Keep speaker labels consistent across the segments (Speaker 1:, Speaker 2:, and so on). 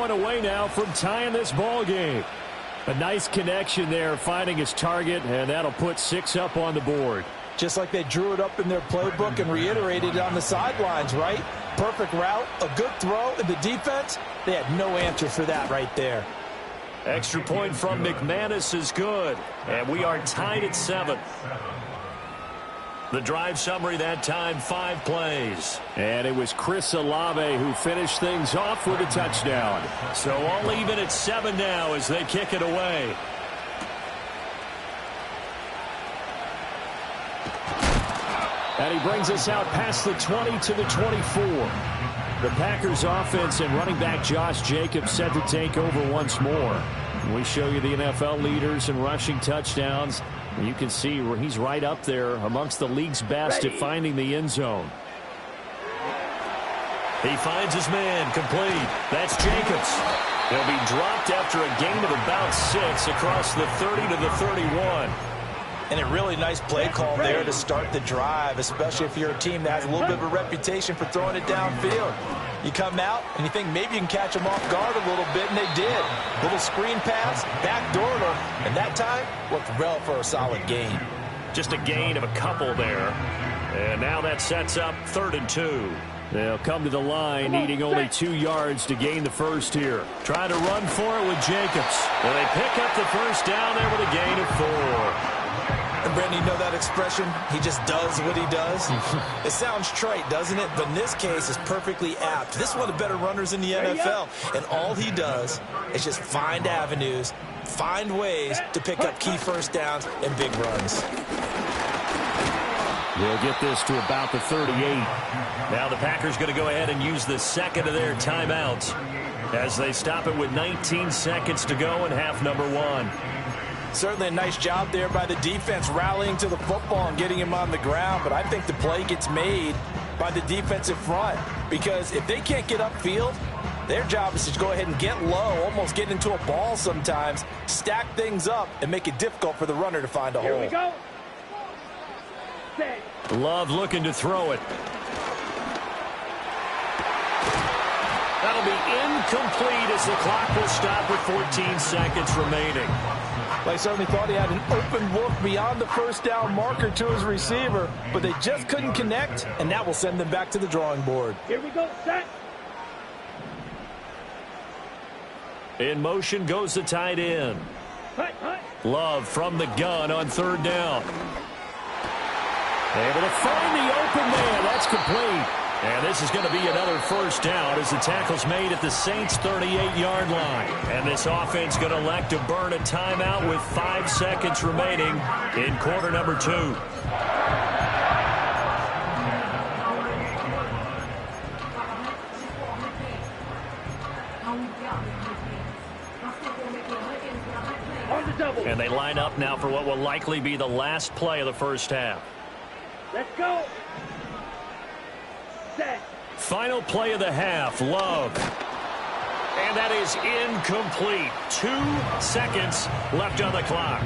Speaker 1: point away now from tying this ball game. A nice connection there, finding his target, and that'll put 6 up on the board.
Speaker 2: Just like they drew it up in their playbook and reiterated it on the sidelines, right? Perfect route, a good throw, and the defense, they had no answer for that right there.
Speaker 1: Extra point from McManus is good, and we are tied at 7. The drive summary that time, 5 plays. And it was Chris Olave who finished things off with a touchdown. So all even at 7 now as they kick it away. And he brings us out past the 20 to the 24. The Packers offense and running back Josh Jacobs set to take over once more. We show you the NFL leaders in rushing touchdowns. You can see where he's right up there amongst the league's best at finding the end zone. He finds his man complete. That's Jacobs. He'll be dropped after a gain of about 6 across the 30 to the 31.
Speaker 2: And a really nice play call there to start the drive, especially if you're a team that has a little bit of a reputation for throwing it downfield. You come out and you think maybe you can catch them off guard a little bit, and they did. Little screen pass, backdoored them, and that time worked well for a solid gain.
Speaker 1: Just a gain of a couple there. And now that sets up 3rd and 2. They'll come to the line, needing only 2 yards to gain the first here. Trying to run for it with Jacobs. And they pick up the first down there with a gain of 4.
Speaker 2: And Brandon, you know that expression? He just does what he does. It sounds trite, doesn't it? But in this case, it's perfectly apt. This is one of the better runners in the NFL. And all he does is just find avenues, find ways to pick up key first downs and big runs.
Speaker 1: They'll get this to about the 38. Now the Packers going to go ahead and use the second of their timeouts as they stop it with 19 seconds to go in half number 1.
Speaker 2: Certainly a nice job there by the defense rallying to the football and getting him on the ground. But I think the play gets made by the defensive front, because if they can't get upfield, their job is to go ahead and get low, almost get into a ball sometimes, stack things up, and make it difficult for the runner to find a hole.
Speaker 3: Here we go.
Speaker 1: Love looking to throw it. That'll be incomplete as the clock will stop with 14 seconds remaining.
Speaker 2: They certainly thought he had an open look beyond the first down marker to his receiver, but they just couldn't connect, and that will send them back to the drawing board.
Speaker 3: Here we go, set.
Speaker 1: In motion goes the tight end. Love from the gun on 3rd down. Able to find the open man. That's complete. And this is going to be another first down as the tackle's made at the Saints' 38-yard line. And this offense going to elect to burn a timeout with 5 seconds remaining in quarter number 2. And they line up now for what will likely be the last play of the first half.
Speaker 3: Let's go. Set.
Speaker 1: Final play of the half, Love. And that is incomplete. 2 seconds left on the clock.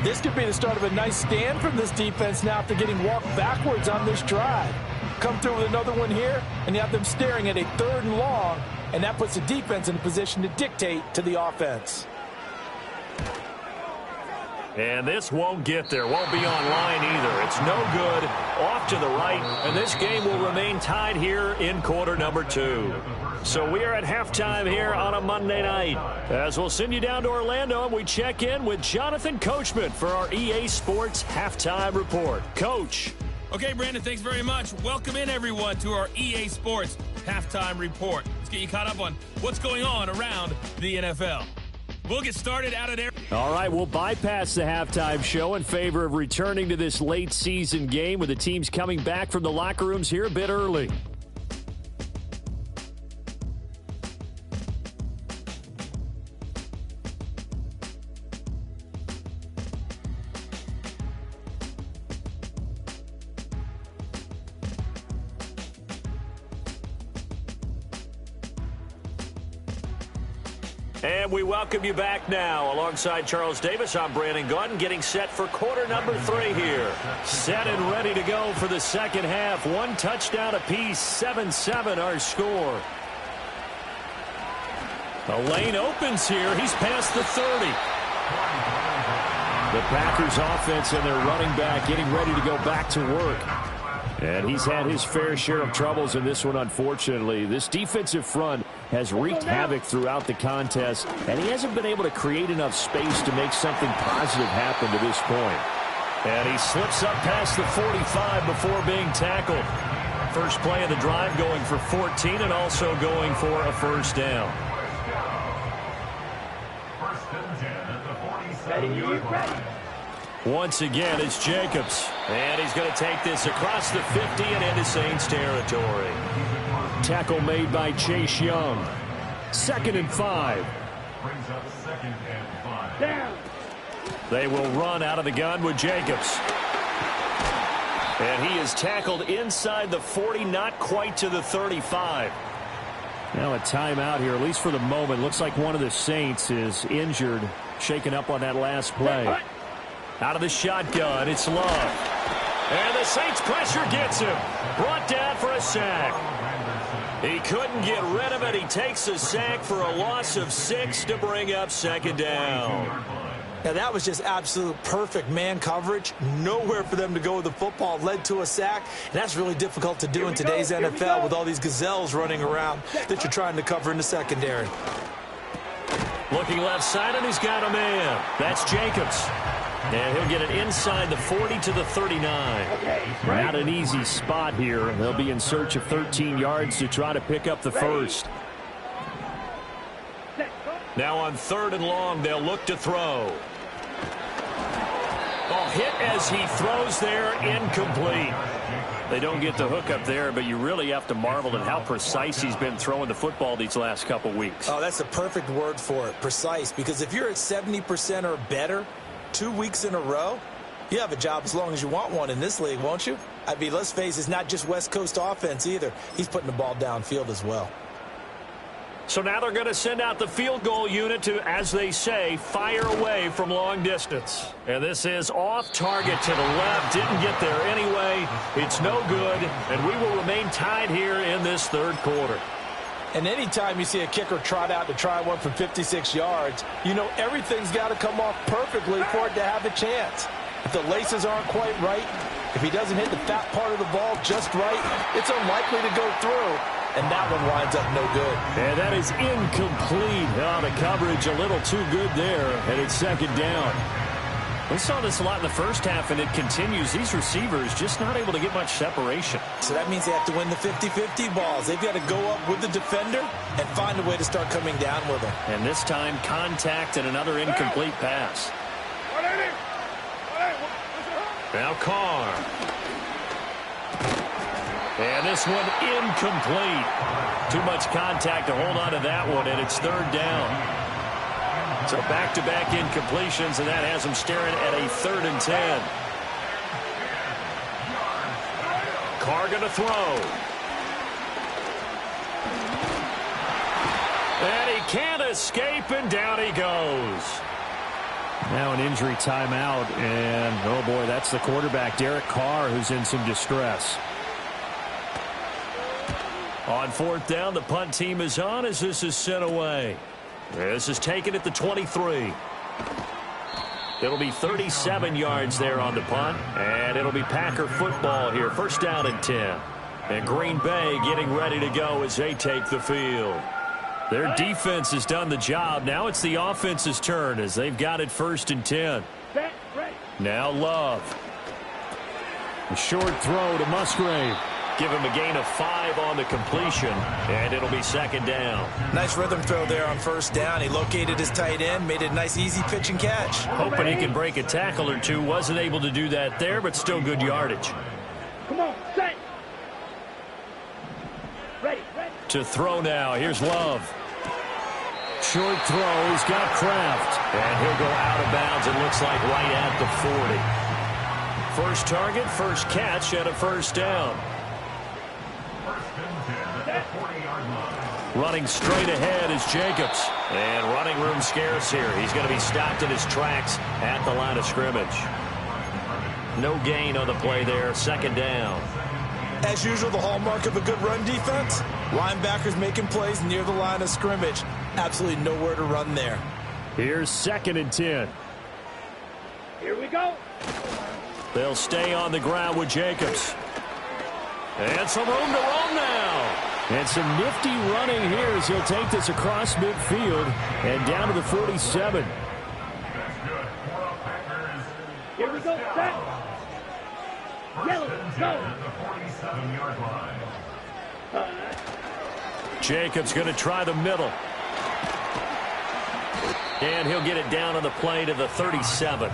Speaker 2: This could be the start of a nice stand from this defense now after getting walked backwards on this drive. Come through with another one here, and you have them staring at a 3rd and long, and that puts the defense in a position to dictate to the offense.
Speaker 1: And this won't get there, won't be online either. It's no good, off to the right, and this game will remain tied here in quarter number 2. So we are at halftime here on a Monday night, as we'll send you down to Orlando and we check in with Jonathan Coachman for our EA Sports Halftime Report. Coach.
Speaker 4: Okay, Brandon, thanks very much. Welcome in, everyone, to our EA Sports Halftime Report. Let's get you caught up on what's going on around the NFL. We'll get started out of there.
Speaker 1: All right, we'll bypass the halftime show in favor of returning to this late season game with the teams coming back from the locker rooms here a bit early. And we welcome you back now. Alongside Charles Davis, I'm Brandon Gaudin, getting set for quarter number 3 here. Set and ready to go for the second half. 1 touchdown apiece, 7-7 our score. A lane opens here. He's past the 30. The Packers offense and their running back getting ready to go back to work. And he's had his fair share of troubles in this one, unfortunately. This defensive front has wreaked havoc throughout the contest, and he hasn't been able to create enough space to make something positive happen to this point. And he slips up past the 45 before being tackled. First play of the drive going for 14 and also going for a first down. Once again, it's Jacobs. And he's going to take this across the 50 and into Saints territory. Tackle made by Chase Young. 2nd and 5.
Speaker 3: Down.
Speaker 1: They will run out of the gun with Jacobs. And he is tackled inside the 40, not quite to the 35. Now a timeout here, at least for the moment. Looks like one of the Saints is injured, shaken up on that last play. Out of the shotgun, it's Love. And the Saints pressure gets him. Brought down for a sack. He couldn't get rid of it. He takes a sack for a loss of 6 to bring up 2nd down.
Speaker 2: Now, that was just absolute perfect man coverage. Nowhere for them to go with the football. Led to a sack. And that's really difficult to do in today's NFL with all these gazelles running around that you're trying to cover in the secondary.
Speaker 1: Looking left side, and he's got a man. That's Jacobs. And he'll get it inside the 40 to the 39. Not an easy spot here. They'll be in search of 13 yards to try to pick up the first. Now on 3rd and long, they'll look to throw. Oh, hit as he throws there, incomplete. They don't get the hook up there, but you really have to marvel at how precise he's been throwing the football these last couple weeks.
Speaker 2: Oh, that's the perfect word for it, precise. Because if you're at 70% or better 2 weeks in a row, you have a job as long as you want one in this league, won't you? I mean, let's face it, it's not just West Coast offense either. He's putting the ball downfield as well.
Speaker 1: So now they're going to send out the field goal unit to, as they say, fire away from long distance. And this is off target to the left. Didn't get there anyway. It's no good, and we will remain tied here in this 3rd quarter.
Speaker 2: And anytime you see a kicker trot out to try one from 56 yards, you know everything's got to come off perfectly for it to have a chance. If the laces aren't quite right, if he doesn't hit the fat part of the ball just right, it's unlikely to go through. And that one winds up no good.
Speaker 1: And that is incomplete. Oh, the coverage a little too good there, and it's 2nd down. We saw this a lot in the first half, and it continues. These receivers just not able to get much separation.
Speaker 2: So that means they have to win the 50-50 balls. They've got to go up with the defender and find a way to start coming down with him.
Speaker 1: And this time, contact and another incomplete pass. Now Carr. And this one incomplete. Too much contact to hold on to that one, and it's 3rd down. So back-to-back incompletions, and that has them staring at a 3rd and 10. Carr going to throw. And he can't escape, and down he goes. Now an injury timeout, and oh boy, that's the quarterback, Derek Carr, who's in some distress. On 4th down, the punt team is on as this is sent away. This is taken at the 23. It'll be 37 yards there on the punt, and it'll be Packer football here. 1st down and 10. And Green Bay getting ready to go as they take the field. Their defense has done the job. Now it's the offense's turn as they've got it 1st and 10. Now Love. A short throw to Musgrave. Give him a gain of 5 on the completion, and it'll be 2nd down.
Speaker 2: Nice rhythm throw there on 1st down. He located his tight end, made it a nice, easy pitch and catch.
Speaker 1: Hoping he can break a tackle or two. Wasn't able to do that there, but still good yardage.
Speaker 3: Come on, set. Ready.
Speaker 1: To throw now. Here's Love. Short throw. He's got Kraft. And he'll go out of bounds, it looks like, right at the 40. First target, first catch, and a 1st down. Running straight ahead is Jacobs. And running room scarce here. He's going to be stopped in his tracks at the line of scrimmage. No gain on the play there. 2nd down.
Speaker 2: As usual, the hallmark of a good run defense, linebackers making plays near the line of scrimmage. Absolutely nowhere to run there.
Speaker 1: Here's 2nd and 10.
Speaker 3: Here we go.
Speaker 1: They'll stay on the ground with Jacobs. And some room to roam now. And some nifty running here as he'll take this across midfield and down to the 47.
Speaker 3: Here we go. Set. Yellow. Go.
Speaker 1: Jacobs going to try the middle. And he'll get it down on the play to the 37.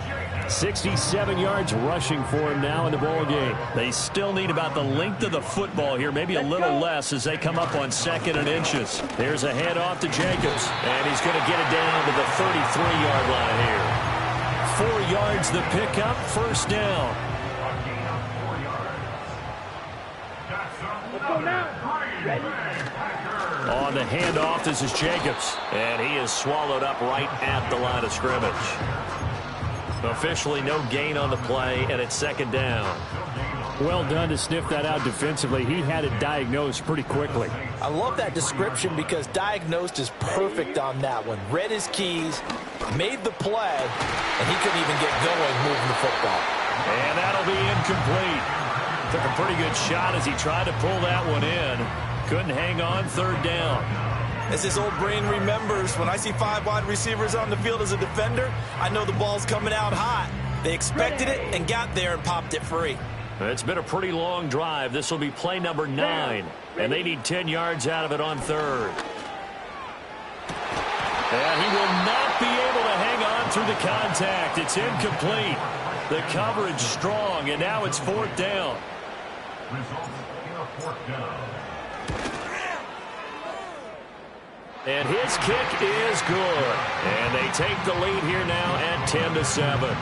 Speaker 1: 67 yards rushing for him now in the ball game. They still need about the length of the football here, maybe a little less as they come up on 2nd and inches. There's a handoff to Jacobs, and he's going to get it down to the 33-yard line here. 4 yards the pickup, 1st down.
Speaker 3: Let's go now. Ready?
Speaker 1: On the handoff, this is Jacobs, and he is swallowed up right at the line of scrimmage. Officially no gain on the play, and it's 2nd down. Well done to sniff that out defensively. He had it diagnosed pretty quickly.
Speaker 2: I love that description because diagnosed is perfect on that one. Read his keys, made the play, and he couldn't even get going moving the football.
Speaker 1: And that'll be incomplete. Took a pretty good shot as he tried to pull that one in. Couldn't hang on, 3rd down.
Speaker 2: As his old brain remembers, when I see 5 wide receivers on the field as a defender, I know the ball's coming out hot. They expected it and got there and popped it free.
Speaker 1: It's been a pretty long drive. This will be play number 9, and they need 10 yards out of it on 3rd. And he will not be able to hang on through the contact. It's incomplete. The coverage strong, and now it's 4th down. And his kick is good. And they take the lead here now at 10-7.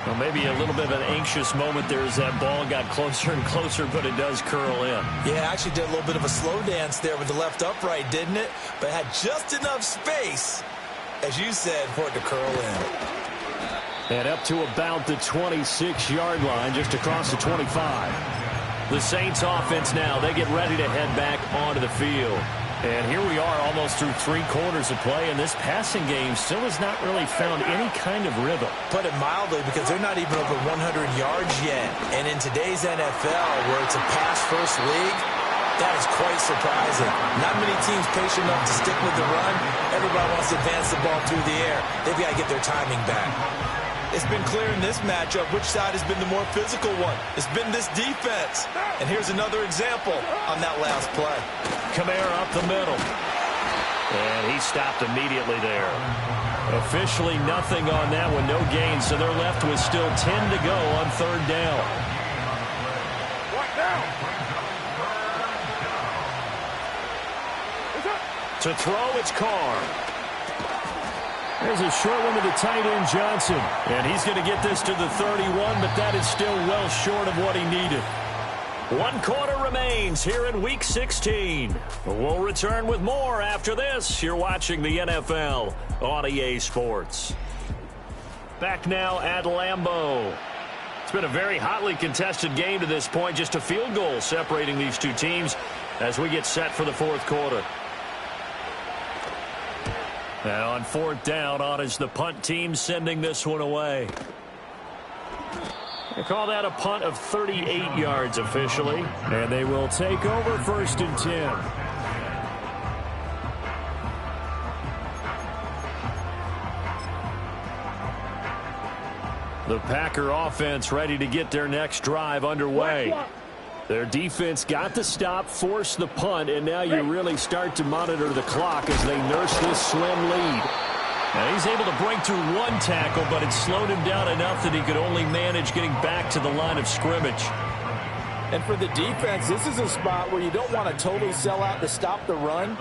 Speaker 1: Well, maybe a little bit of an anxious moment there as that ball got closer and closer, but it does curl in.
Speaker 2: Yeah, actually did a little bit of a slow dance there with the left upright, didn't it? But had just enough space, as you said, for it to curl in.
Speaker 1: And up to about the 26-yard line, just across the 25. The Saints offense now, they get ready to head back onto the field. And here we are almost through 3 quarters of play, and this passing game still has not really found any kind of rhythm.
Speaker 2: Put it mildly, because they're not even over 100 yards yet. And in today's NFL, where it's a pass-first league, that is quite surprising. Not many teams patient enough to stick with the run. Everybody wants to advance the ball through the air. They've got to get their timing back. It's been clear in this matchup which side has been the more physical one. It's been this defense. And here's another example on that last play.
Speaker 1: Kamara up the middle. And he stopped immediately there. Officially nothing on that one, no gain, so they're left with still 10 to go on 3rd down.
Speaker 3: What now?
Speaker 1: To throw, it's Carr. There's a short one to the tight end, Johnson. And he's going to get this to the 31, but that is still well short of what he needed. 1 quarter remains here in Week 16. We'll return with more after this. You're watching the NFL on EA Sports. Back now at Lambeau. It's been a very hotly contested game to this point. Just a field goal separating these two teams as we get set for the 4th quarter. And on 4th down, on is the punt team sending this one away. They call that a punt of 38 yards officially. And they will take over 1st and 10. The Packer offense ready to get their next drive underway. Their defense got the stop, forced the punt, and now you really start to monitor the clock as they nurse this slim lead. Now he's able to break through 1 tackle, but it slowed him down enough that he could only manage getting back to the line of scrimmage.
Speaker 2: And for the defense, this is a spot where you don't want to totally sell out to stop the run,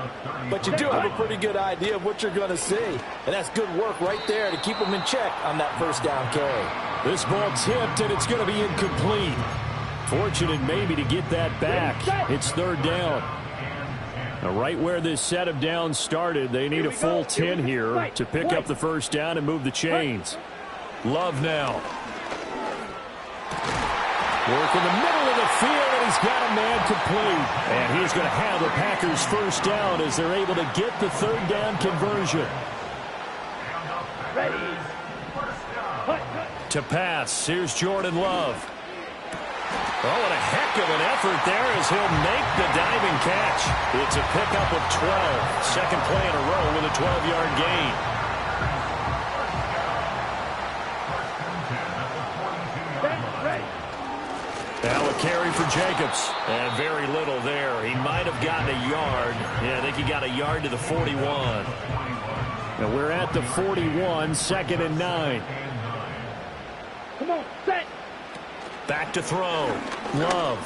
Speaker 2: but you do have a pretty good idea of what you're going to see. And that's good work right there to keep them in check on that 1st down carry.
Speaker 1: This ball tipped, and it's going to be incomplete. Fortunate maybe to get that back. It's 3rd down. Now right where this set of downs started, they need a full 10 here to pick up the 1st down and move the chains. Love now. Work in the middle of the field, and he's got a man complete. And he's going to have the Packers first down as they're able to get the third down conversion.
Speaker 3: Ready.
Speaker 1: To pass, here's Jordan Love. Oh, what a heck of an effort there as he'll make the diving catch. It's a pickup of 12. Second play in a row with a 12-yard gain. Now a carry for Jacobs. And very little there. He might have gotten a yard. Yeah, I think he got a yard to the 41. Now we're at the 41, 2nd and 9.
Speaker 3: Come on, set.
Speaker 1: Back to throw. Love.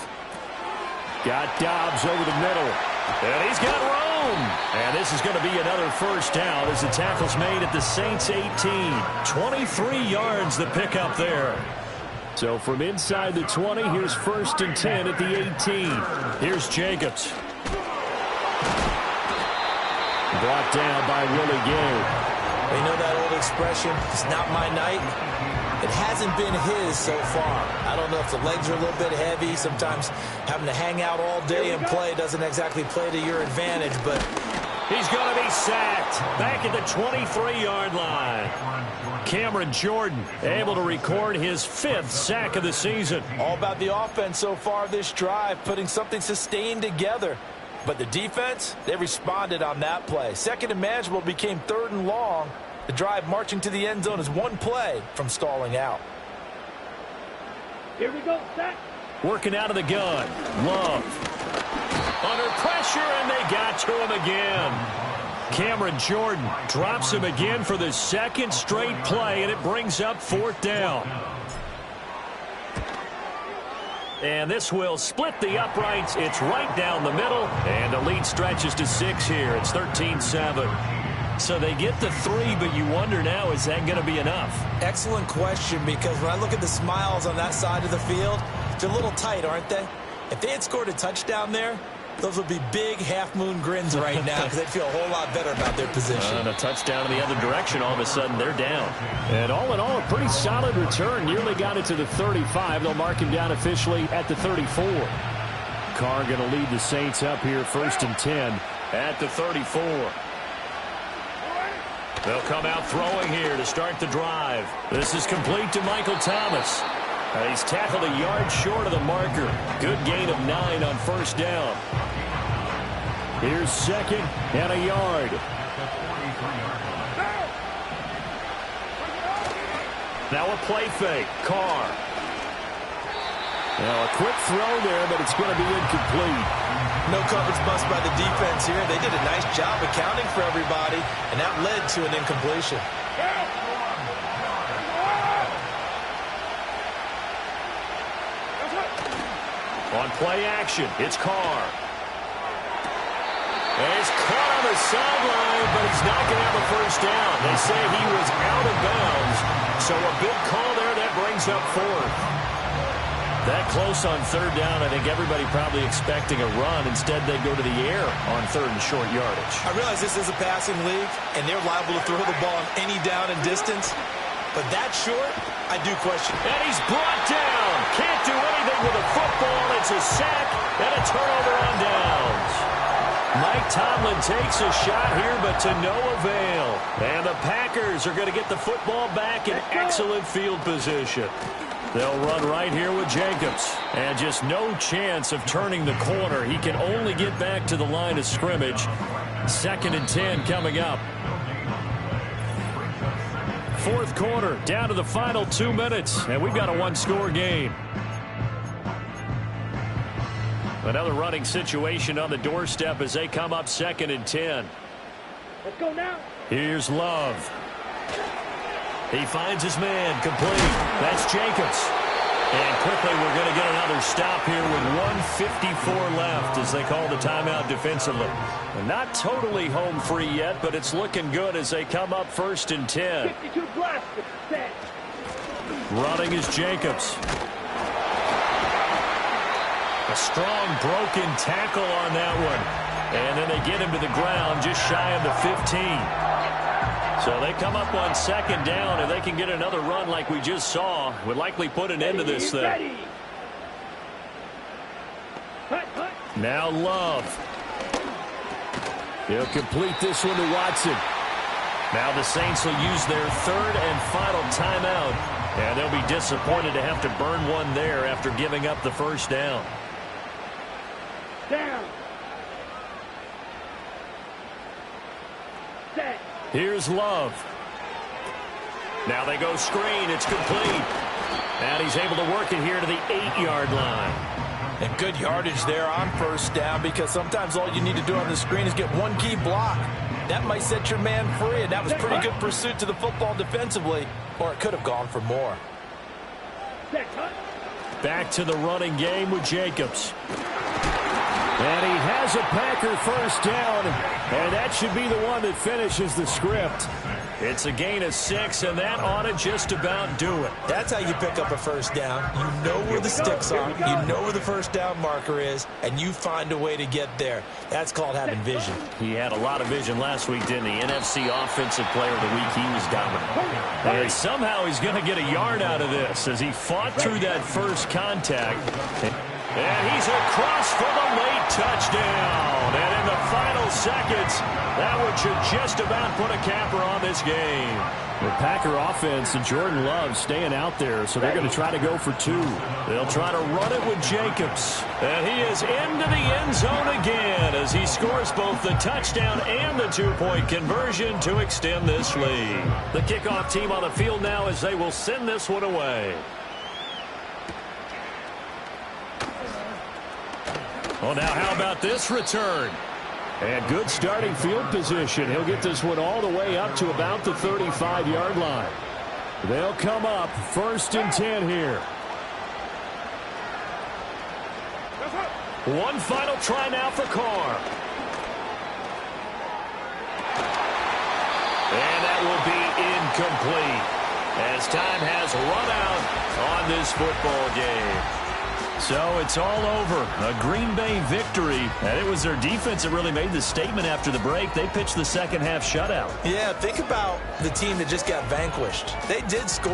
Speaker 1: Got Dobbs over the middle. And he's got room. And this is going to be another first down as the tackle's made at the Saints 18. 23 yards the pickup there. So from inside the 20, here's 1st and 10 at the 18. Here's Jacobs. Brought down by Willie Gay.
Speaker 2: You know that old expression, it's not my night? It hasn't been his so far. I don't know if the legs are a little bit heavy. Sometimes having to hang out all day and play doesn't exactly play to your advantage, but
Speaker 1: he's going to be sacked back at the 23-yard line. Cameron Jordan able to record his 5th sack of the season.
Speaker 2: All about the offense so far this drive, putting something sustained together. But the defense, they responded on that play. Second and manageable became 3rd and long. The drive marching to the end zone is one play from stalling out.
Speaker 3: Here we go, set.
Speaker 1: Working out of the gun. Love. Under pressure, and they got to him again. Cameron Jordan drops him again for the 2nd straight play, and it brings up 4th down. And this will split the uprights. It's right down the middle, and the lead stretches to 6 here. It's 13-7. So they get the 3, but you wonder now, is that going to be enough?
Speaker 2: Excellent question, because when I look at the smiles on that side of the field, they're a little tight, aren't they? If they had scored a touchdown there, those would be big half-moon grins right now because they'd feel a whole lot better about their position.
Speaker 1: And a touchdown in the other direction, all of a sudden they're down. And all in all, a pretty solid return. Nearly got it to the 35. They'll mark him down officially at the 34. Carr going to lead the Saints up here 1st and 10 at the 34. They'll come out throwing here to start the drive. This is complete to Michael Thomas. He's tackled a yard short of the marker. Good gain of 9 on 1st down. Here's 2nd and a yard. Now a play fake. Carr. Now a quick throw there, but it's going to be incomplete.
Speaker 2: No coverage bust by the defense here. They did a nice job accounting for everybody, and that led to an incompletion.
Speaker 1: On play action, it's Carr. And he's caught on the sideline, but he's not going to have a first down. They say he was out of bounds, so a big call there that brings up 4th. That close on 3rd down, I think everybody probably expecting a run. Instead, they go to the air on 3rd and short yardage.
Speaker 2: I realize this is a passing league, and they're liable to throw the ball on any down and distance. But that short, I do question.
Speaker 1: And he's brought down. Can't do anything with a football. It's a sack and a turnover on downs. Mike Tomlin takes a shot here, but to no avail. And the Packers are going to get the football back in excellent field position. They'll run right here with Jacobs. And just no chance of turning the corner. He can only get back to the line of scrimmage. 2nd and 10 coming up. 4th quarter, down to the final 2 minutes. And we've got a 1-score game. Another running situation on the doorstep as they come up 2nd and 10.
Speaker 3: Let's go now.
Speaker 1: Here's Love. He finds his man complete. That's Jacobs. And quickly we're going to get another stop here with 1:54 left as they call the timeout defensively. And not totally home free yet, but it's looking good as they come up 1st and 10.
Speaker 3: 52 blast. Set.
Speaker 1: Running is Jacobs. A strong broken tackle on that one. And then they get him to the ground just shy of the 15. So they come up on 2nd down, and they can get another run like we just saw. Would likely put an end to this thing. Now Love. He'll complete this one to Watson. Now the Saints will use their third and final timeout. And they'll be disappointed to have to burn one there after giving up the first down.
Speaker 3: Down. Set.
Speaker 1: Here's Love. Now they go screen. It's complete. And he's able to work it here to the 8-yard line.
Speaker 2: And good yardage there on first down, because sometimes all you need to do on the screen is get one key block. That might set your man free, and that was pretty good pursuit to the football defensively, or it could have gone for more.
Speaker 3: Set. Cut.
Speaker 1: Back to the running game with Jacobs. And he has a Packer first down, and that should be the one that finishes the script. It's a gain of 6, and that ought to just about do it.
Speaker 2: That's how you pick up a first down. You know where the sticks are, you know where the first down marker is, and you find a way to get there. That's called having vision.
Speaker 1: He had a lot of vision last week, didn't he? NFC Offensive Player of the Week, he was dominant. And somehow he's going to get a yard out of this as he fought through that first contact. And he's across for the late touchdown. And in the final seconds, that one should just about put a capper on this game. The Packer offense and Jordan Love staying out there, so they're going to try to go for 2. They'll try to run it with Jacobs. And he is into the end zone again as he scores both the touchdown and the 2-point conversion to extend this lead. The kickoff team on the field now as they will send this one away. Well, now how about this return? And good starting field position. He'll get this one all the way up to about the 35-yard line. They'll come up 1st and 10 here. One final try now for Carr. And that will be incomplete as time has run out on this football game. So it's all over. A Green Bay victory. And it was their defense that really made the statement after the break. They pitched the second half shutout.
Speaker 2: Yeah, think about the team that just got vanquished. They did score.